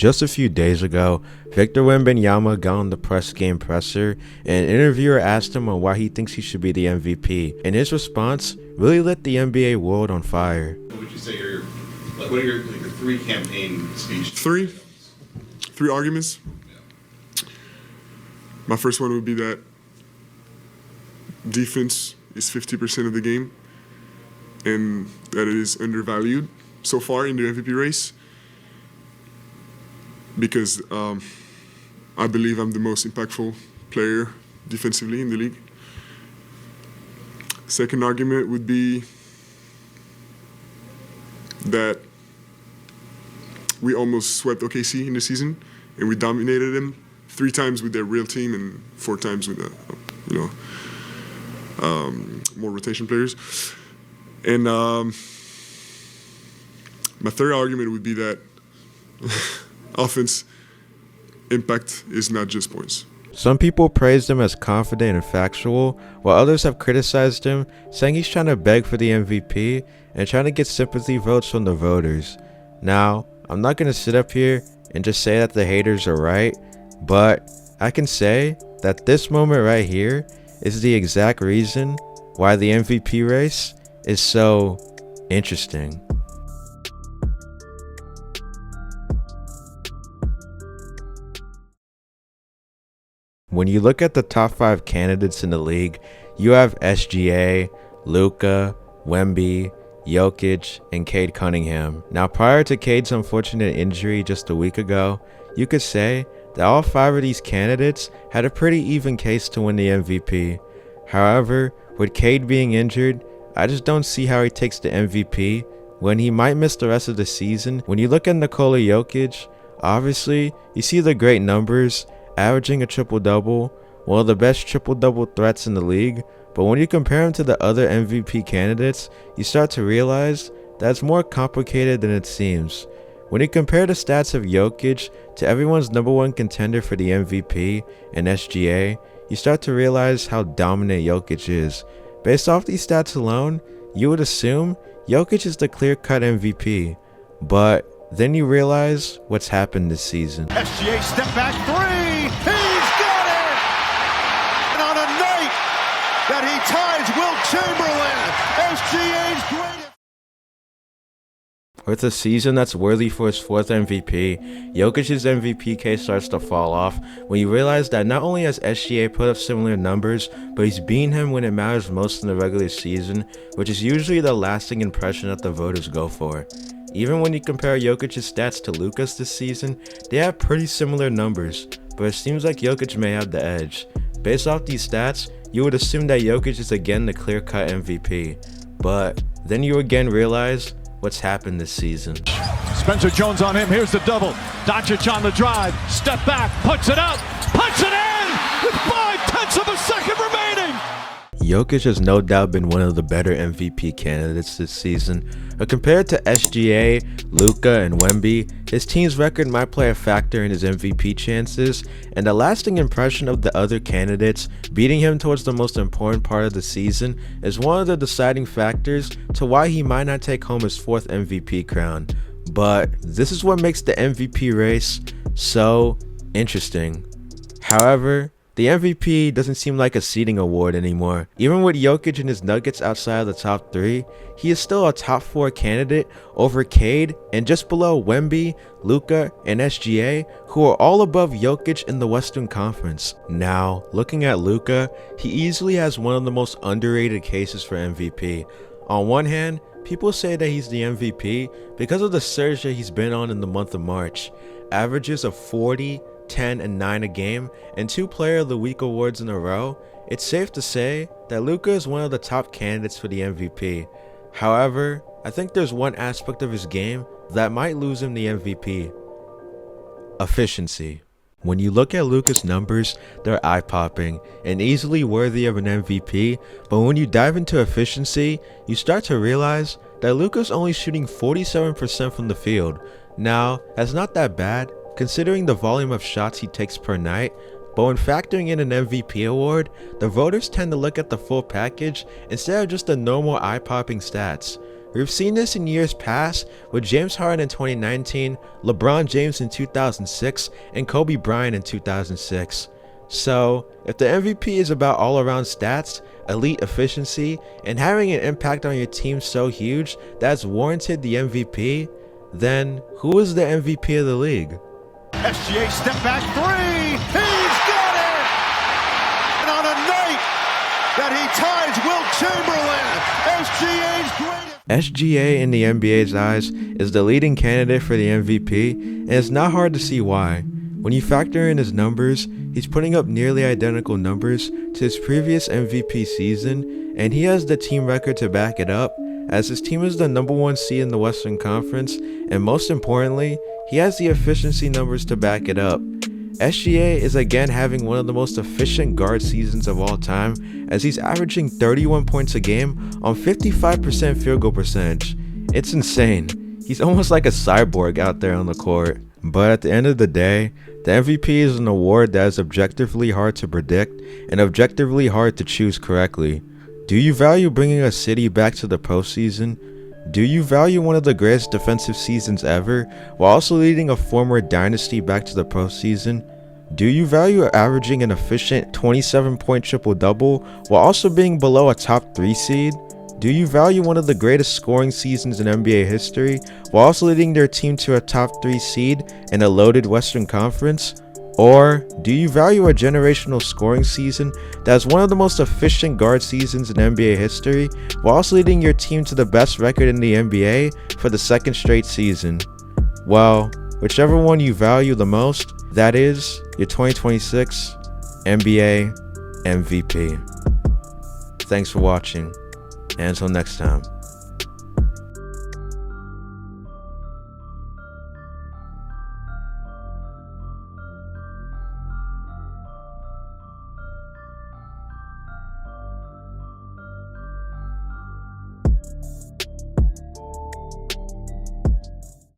Just a few days ago, Victor Wembanyama got on the press game presser, and an interviewer asked him on why he thinks he should be the MVP, and his response really lit the NBA world on fire. What would you say what are your three campaign speeches? Three arguments? Yeah. My first one would be that defense is 50% of the game, and that it is undervalued so far in the MVP race. Because I believe I'm the most impactful player defensively in the league. Second argument would be that we almost swept OKC in the season, and we dominated them 3 times with their real team and 4 times with more rotation players. And my third argument would be that offense impact is not just points. Some people praised him as confident and factual, while others have criticized him, saying he's trying to beg for the MVP and trying to get sympathy votes from the voters. Now, I'm not going to sit up here and just say that the haters are right, but I can say that this moment right here is the exact reason why the MVP race is so interesting. When you look at the top 5 candidates in the league, you have SGA, Luka, Wemby, Jokic, and Cade Cunningham. Now, prior to Cade's unfortunate injury just a week ago, you could say that all 5 of these candidates had a pretty even case to win the MVP. However, with Cade being injured, I just don't see how he takes the MVP when he might miss the rest of the season. When you look at Nikola Jokic, obviously, you see the great numbers, averaging a triple-double, one of the best triple-double threats in the league, but when you compare him to the other MVP candidates, you start to realize that it's more complicated than it seems. When you compare the stats of Jokic to everyone's #1 contender for the MVP and SGA, you start to realize how dominant Jokic is. Based off these stats alone, you would assume Jokic is the clear-cut MVP, but then you realize what's happened this season. SGA step back 3. He's got it! And on a night that he ties Wilt Chamberlain, SGA's greatest. With a season that's worthy for his 4th MVP, Jokic's MVP case starts to fall off when you realize that not only has SGA put up similar numbers, but he's beaten him when it matters most in the regular season, which is usually the lasting impression that the voters go for. Even when you compare Jokic's stats to Luka's this season, they have pretty similar numbers, but it seems like Jokic may have the edge. Based off these stats, you would assume that Jokic is again the clear-cut MVP, but then you again realize what's happened this season. Spencer Jones on him, here's the double. Doncic on the drive, step back, puts it up, puts it in with 0.5 of a second remaining. Jokic has no doubt been one of the better MVP candidates this season, but compared to SGA, Luka, and Wemby, his team's record might play a factor in his MVP chances, and the lasting impression of the other candidates beating him towards the most important part of the season is one of the deciding factors to why he might not take home his 4th MVP crown. But this is what makes the MVP race so interesting. However, the MVP doesn't seem like a seeding award anymore. Even with Jokic and his Nuggets outside of the top 3, he is still a top 4 candidate over Cade and just below Wemby, Luka, and SGA, who are all above Jokic in the Western Conference. Now, looking at Luka, he easily has one of the most underrated cases for MVP. On one hand, people say that he's the MVP because of the surge that he's been on in the month of March. Averages of 40, 10, and 9 a game, and 2 Player of the Week awards in a row, it's safe to say that Luka is one of the top candidates for the MVP. However, I think there's one aspect of his game that might lose him the MVP. Efficiency. When you look at Luka's numbers, they're eye-popping and easily worthy of an MVP, but when you dive into efficiency, you start to realize that Luka's only shooting 47% from the field. Now, that's not that bad, considering the volume of shots he takes per night, but when factoring in an MVP award, the voters tend to look at the full package instead of just the normal eye-popping stats. We've seen this in years past with James Harden in 2019, LeBron James in 2006, and Kobe Bryant in 2006. So, if the MVP is about all-around stats, elite efficiency, and having an impact on your team so huge that's warranted the MVP, then who is the MVP of the league? SGA step back three. He's got it! And on a night that he ties Wilt Chamberlain, SGA's greatest. SGA in the NBA's eyes is the leading candidate for the MVP, and it's not hard to see why. When you factor in his numbers, he's putting up nearly identical numbers to his previous MVP season, and he has the team record to back it up, as his team is the #1 seed in the Western Conference, and most importantly, he has the efficiency numbers to back it up. SGA is again having one of the most efficient guard seasons of all time, as he's averaging 31 points a game on 55% field goal percentage. It's insane. He's almost like a cyborg out there on the court. But at the end of the day, the MVP is an award that is objectively hard to predict and objectively hard to choose correctly. Do you value bringing a city back to the postseason? Do you value one of the greatest defensive seasons ever while also leading a former dynasty back to the postseason? Do you value averaging an efficient 27-point triple-double while also being below a top 3 seed? Do you value one of the greatest scoring seasons in NBA history while also leading their team to a top 3 seed in a loaded Western Conference? Or do you value a generational scoring season that is one of the most efficient guard seasons in NBA history while also leading your team to the best record in the NBA for the 2nd straight season? Well, whichever one you value the most, that is your 2026 NBA MVP. Thanks for watching, and until next time.